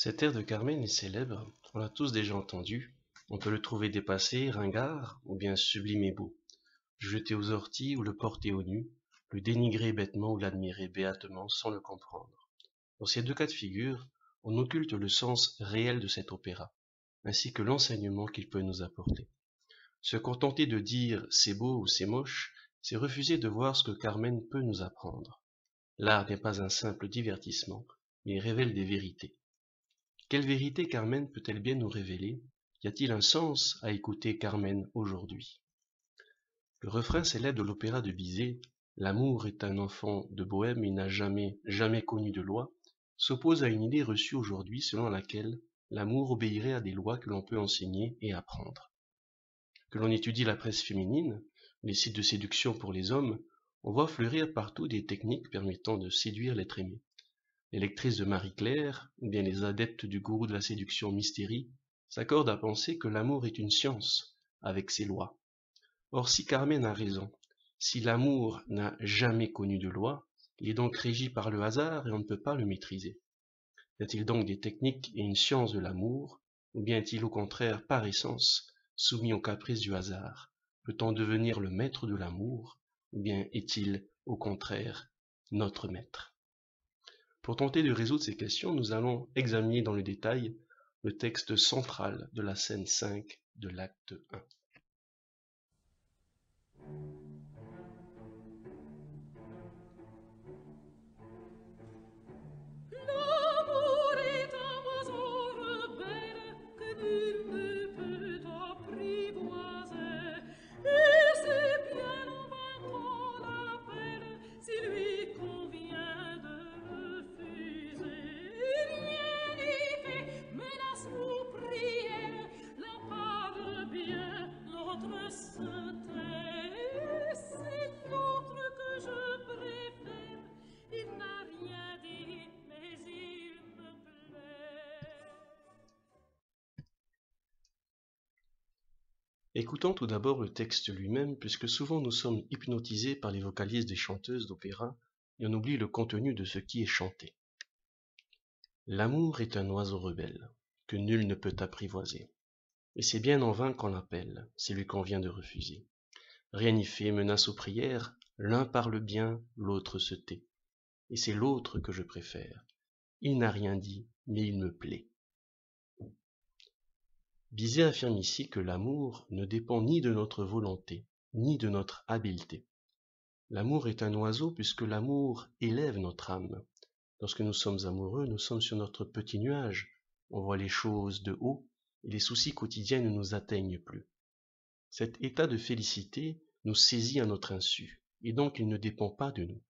Cet air de Carmen est célèbre, on l'a tous déjà entendu, on peut le trouver dépassé, ringard, ou bien sublime et beau, jeté aux orties ou le porter au nu, le dénigrer bêtement ou l'admirer béatement sans le comprendre. Dans ces deux cas de figure, on occulte le sens réel de cet opéra, ainsi que l'enseignement qu'il peut nous apporter. Se contenter de dire c'est beau ou c'est moche, c'est refuser de voir ce que Carmen peut nous apprendre. L'art n'est pas un simple divertissement, mais il révèle des vérités. Quelle vérité Carmen peut-elle bien nous révéler? Y a-t-il un sens à écouter Carmen aujourd'hui? Le refrain célèbre de l'opéra de Bizet, l'amour est un enfant de bohème, il n'a jamais connu de loi, s'oppose à une idée reçue aujourd'hui selon laquelle l'amour obéirait à des lois que l'on peut enseigner et apprendre. Que l'on étudie la presse féminine, les sites de séduction pour les hommes, on voit fleurir partout des techniques permettant de séduire l'être aimé. Les lectrices de Marie-Claire, ou bien les adeptes du gourou de la séduction Mystérie, s'accordent à penser que l'amour est une science, avec ses lois. Or, si Carmen a raison, si l'amour n'a jamais connu de loi, il est donc régi par le hasard et on ne peut pas le maîtriser. Y a-t-il donc des techniques et une science de l'amour, ou bien est-il au contraire, par essence, soumis aux caprices du hasard? Peut-on devenir le maître de l'amour, ou bien est-il, au contraire, notre maître? Pour tenter de résoudre ces questions, nous allons examiner dans le détail le texte central de la scène 5 de l'acte 1. L'amour est un oiseau rebelle que nul ne peut apprivoiser, et c'est bien en vain qu'on l'appelle s'il lui convient de refuser. Rien n'y fait, menace ou prière, l'un parle bien, l'autre se tait. C'est l'autre que je préfère, il n'a rien dit, mais il me plaît. Écoutons tout d'abord le texte lui-même, puisque souvent nous sommes hypnotisés par les vocalises des chanteuses d'opéra et on oublie le contenu de ce qui est chanté. L'amour est un oiseau rebelle, que nul ne peut apprivoiser. Et c'est bien en vain qu'on l'appelle, s'il lui convient de refuser. Rien n'y fait, menace aux prières, l'un parle bien, l'autre se tait. Et c'est l'autre que je préfère. Il n'a rien dit, mais il me plaît. Bizet affirme ici que l'amour ne dépend ni de notre volonté, ni de notre habileté. L'amour est un oiseau puisque l'amour élève notre âme. Lorsque nous sommes amoureux, nous sommes sur notre petit nuage, on voit les choses de haut et les soucis quotidiens ne nous atteignent plus. Cet état de félicité nous saisit à notre insu, et donc il ne dépend pas de nous.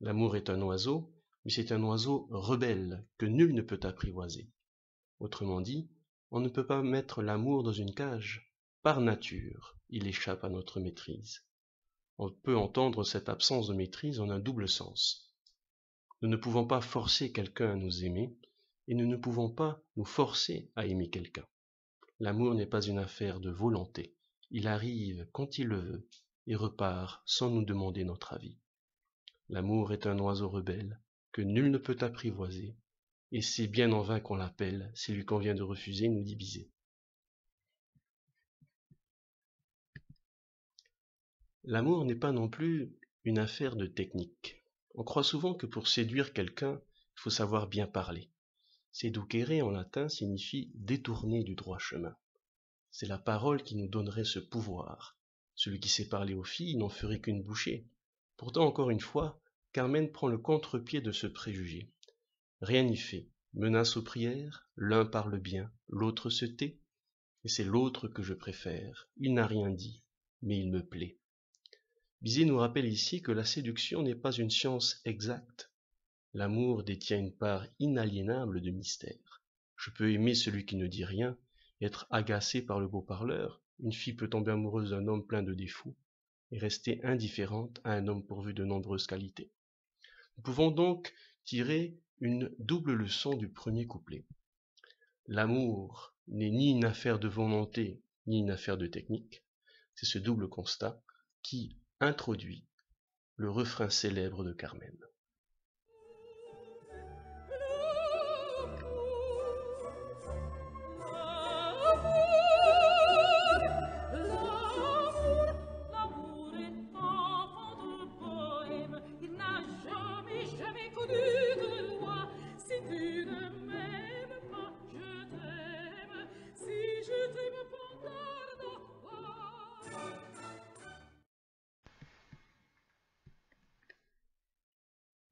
L'amour est un oiseau, mais c'est un oiseau rebelle que nul ne peut apprivoiser. Autrement dit, on ne peut pas mettre l'amour dans une cage. Par nature, il échappe à notre maîtrise. On peut entendre cette absence de maîtrise en un double sens. Nous ne pouvons pas forcer quelqu'un à nous aimer, et nous ne pouvons pas nous forcer à aimer quelqu'un. L'amour n'est pas une affaire de volonté. Il arrive quand il le veut, et repart sans nous demander notre avis. L'amour est un oiseau rebelle, que nul ne peut apprivoiser, et c'est bien en vain qu'on l'appelle, s'il lui convient de refuser, nous dit Bizet. L'amour n'est pas non plus une affaire de technique. On croit souvent que pour séduire quelqu'un, il faut savoir bien parler. Seducere en latin signifie détourner du droit chemin. C'est la parole qui nous donnerait ce pouvoir. Celui qui sait parler aux filles n'en ferait qu'une bouchée. Pourtant, encore une fois, Carmen prend le contre-pied de ce préjugé. Rien n'y fait. Menace aux prières, l'un parle bien, l'autre se tait, et c'est l'autre que je préfère. Il n'a rien dit, mais il me plaît. Bizet nous rappelle ici que la séduction n'est pas une science exacte. L'amour détient une part inaliénable de mystère. Je peux aimer celui qui ne dit rien, être agacé par le beau parleur. Une fille peut tomber amoureuse d'un homme plein de défauts et rester indifférente à un homme pourvu de nombreuses qualités. Nous pouvons donc tirer une double leçon du premier couplet. L'amour n'est ni une affaire de volonté, ni une affaire de technique. C'est ce double constat qui introduit le refrain célèbre de Carmen.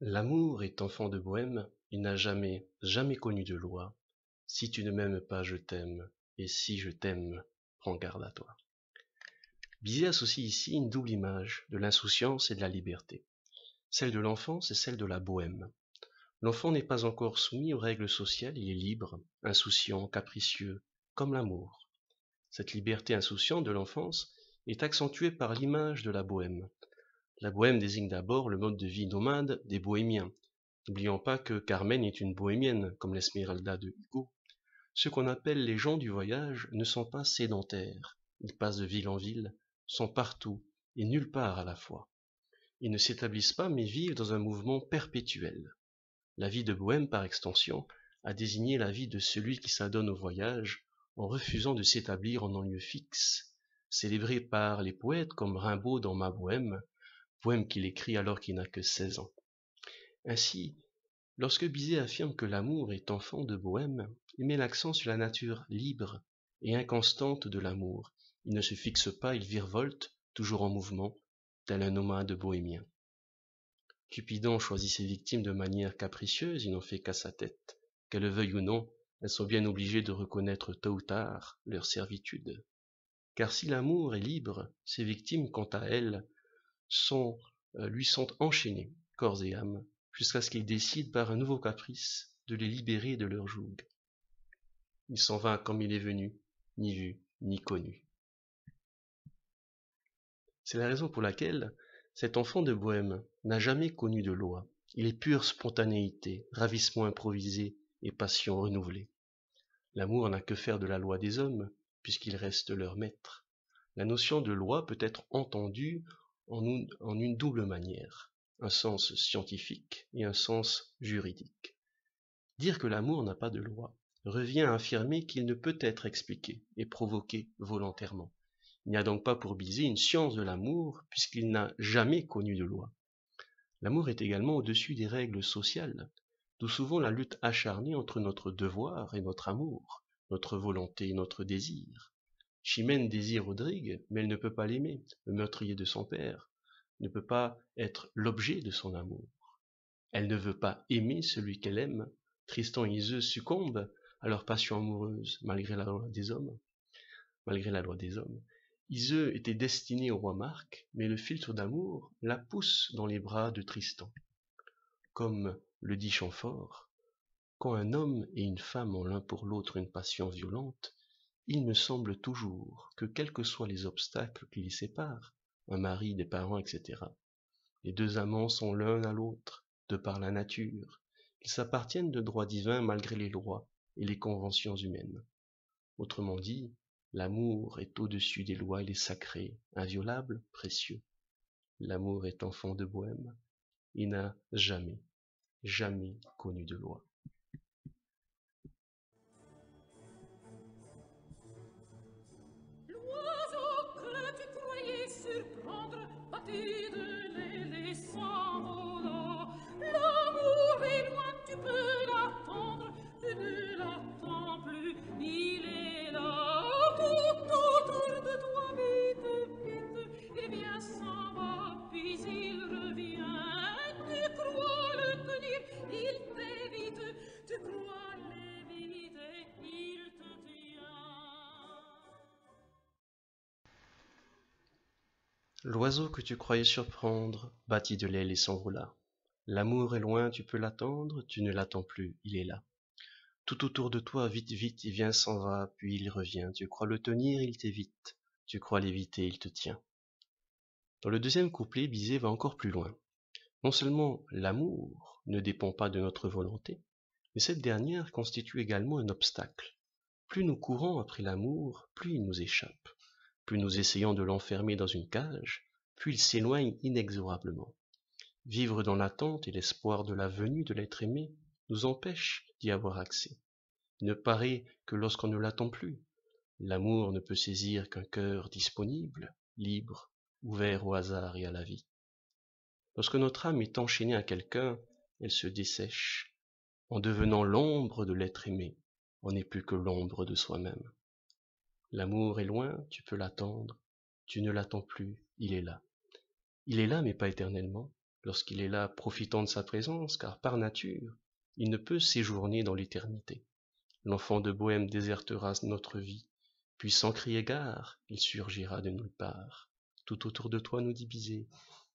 L'amour est enfant de bohème, il n'a jamais, jamais connu de loi. Si tu ne m'aimes pas, je t'aime, et si je t'aime, prends garde à toi. Bizet associe ici une double image de l'insouciance et de la liberté, celle de l'enfance et celle de la bohème. L'enfant n'est pas encore soumis aux règles sociales, il est libre, insouciant, capricieux, comme l'amour. Cette liberté insouciante de l'enfance est accentuée par l'image de la bohème. La bohème désigne d'abord le mode de vie nomade des bohémiens. N'oublions pas que Carmen est une bohémienne, comme l'Esmeralda de Hugo. Ceux qu'on appelle les gens du voyage ne sont pas sédentaires. Ils passent de ville en ville, sont partout et nulle part à la fois. Ils ne s'établissent pas mais vivent dans un mouvement perpétuel. La vie de bohème, par extension, a désigné la vie de celui qui s'adonne au voyage en refusant de s'établir en un lieu fixe, célébré par les poètes comme Rimbaud dans Ma Bohème, poème qu'il écrit alors qu'il n'a que 16 ans. Ainsi, lorsque Bizet affirme que l'amour est enfant de bohème, il met l'accent sur la nature libre et inconstante de l'amour. Il ne se fixe pas, il virevolte, toujours en mouvement, tel un nomade bohémien. Cupidon choisit ses victimes de manière capricieuse, il n'en fait qu'à sa tête. Qu'elles le veuillent ou non, elles sont bien obligées de reconnaître tôt ou tard leur servitude. Car si l'amour est libre, ses victimes, quant à elles, lui sont enchaînées, corps et âme, jusqu'à ce qu'il décide par un nouveau caprice de les libérer de leur joug. Il s'en va comme il est venu, ni vu, ni connu. C'est la raison pour laquelle cet enfant de bohème n'a jamais connu de loi. Il est pure spontanéité, ravissement improvisé et passion renouvelée. L'amour n'a que faire de la loi des hommes, puisqu'il reste leur maître. La notion de loi peut être entendue en une double manière, un sens scientifique et un sens juridique. Dire que l'amour n'a pas de loi revient à affirmer qu'il ne peut être expliqué et provoqué volontairement. Il n'y a donc pas pour Bizet une science de l'amour, puisqu'il n'a jamais connu de loi. L'amour est également au-dessus des règles sociales, d'où souvent la lutte acharnée entre notre devoir et notre amour, notre volonté et notre désir. Chimène désire Rodrigue, mais elle ne peut pas l'aimer. Le meurtrier de son père ne peut pas être l'objet de son amour. Elle ne veut pas aimer celui qu'elle aime. Tristan et Iseult succombent à leur passion amoureuse, malgré la loi des hommes. Iseult était destinée au roi Marc, mais le philtre d'amour la pousse dans les bras de Tristan. Comme le dit Chamfort, quand un homme et une femme ont l'un pour l'autre une passion violente, il me semble toujours que quels que soient les obstacles qui les séparent, un mari, des parents, etc., les deux amants sont l'un à l'autre, de par la nature, qu'ils s'appartiennent de droit divin malgré les lois et les conventions humaines. Autrement dit, l'amour est au-dessus des lois, il est sacré, inviolable, précieux. L'amour est enfant de bohème, il n'a jamais, jamais connu de loi. L'oiseau que tu croyais surprendre, battu de l'aile s'envolant. L'amour est loin, tu peux l'attendre, tu ne l'attends plus, il est là. Tout autour de toi, vite, vite, il vient, s'en va, puis il revient. Tu crois le tenir, il t'évite, tu crois l'éviter, il te tient. L'oiseau que tu croyais surprendre battit de l'aile et s'envola. L'amour est loin, tu peux l'attendre, tu ne l'attends plus, il est là. Tout autour de toi, vite, vite, il vient, s'en va, puis il revient. Tu crois le tenir, il t'évite. Tu crois l'éviter, il te tient. Dans le deuxième couplet, Bizet va encore plus loin. Non seulement l'amour ne dépend pas de notre volonté, mais cette dernière constitue également un obstacle. Plus nous courons après l'amour, plus il nous échappe. Plus nous essayons de l'enfermer dans une cage, plus il s'éloigne inexorablement. Vivre dans l'attente et l'espoir de la venue de l'être aimé nous empêche d'y avoir accès. Il ne paraît que lorsqu'on ne l'attend plus. L'amour ne peut saisir qu'un cœur disponible, libre, ouvert au hasard et à la vie. Lorsque notre âme est enchaînée à quelqu'un, elle se dessèche. En devenant l'ombre de l'être aimé, on n'est plus que l'ombre de soi-même. L'amour est loin, tu peux l'attendre, tu ne l'attends plus, il est là. Il est là, mais pas éternellement. lorsqu'il est là profitant de sa présence, car par nature, il ne peut séjourner dans l'éternité. L'enfant de Bohême désertera notre vie, puis sans crier gare, il surgira de nulle part. Tout autour de toi nous diviser,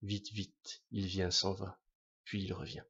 vite, vite, il vient, s'en va, puis il revient.